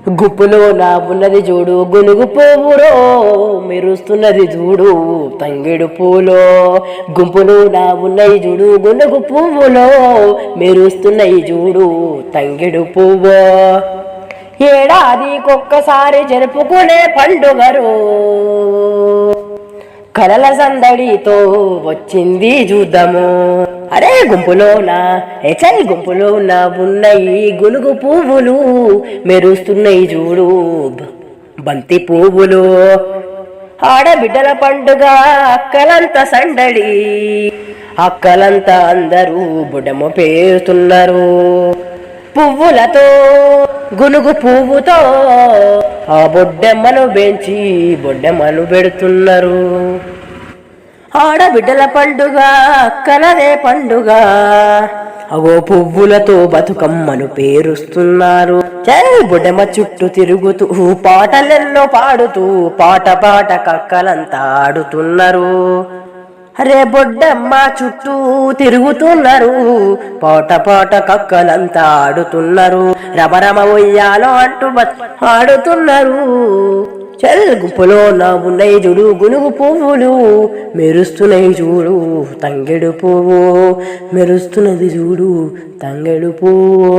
గుప్పులో నా ఉన్నది చూడు గునుగు పువ్వులో మెరుస్తున్నది చూడు తంగెడు పూలో. గుంపులో నా ఉన్నది చూడు గునుగు పువ్వులో మెరుస్తున్నది చూడు తంగెడు పువ్వు. ఏడాదికొక్కసారి జరుపుకునే పండుగరు కలల సందడితో వచ్చింది చూద్దాము. అరే గుంపులోన గుంపులోన ఉన్నాయి గునుగు పువ్వులు మెరుస్తున్నాయి చూడు బంతి పువ్వులు. ఆడబిడ్డల పండుగ అక్కలంతా సందడి, అక్కలంతా అందరూ బుడమ పేరుతున్నారు. పువ్వులతో గునుగు పువ్వుతో ఆ బొడ్డెమ్మను పెంచి బొడ్డెమ్మను పెడుతున్నారు. ఆడబిడ్డల పండుగ అక్కలదే పండుగ, అవో పువ్వులతో బతుకమ్మను పేరుస్తున్నారు. బొడ్డెమ్మ చుట్టూ తిరుగుతూ పాటలెన్నో పాడుతూ పాట పాట కక్కలంతా ఆడుతున్నారు. అరే బొడ్డమ్మ చుట్టూ తిరుగుతున్నారు, పాట పాట కక్కలంతా ఆడుతున్నారు. రమరమ ఉయ్యాలో అంటూ ఆడుతున్నారు. గుంపులో నా ఉన్నాయి చూడు గునుగు పువ్వులు మెరుస్తున్నాయి చూడు తంగెడు పువ్వు మెరుస్తున్నది చూడు తంగెడు పువ్వు.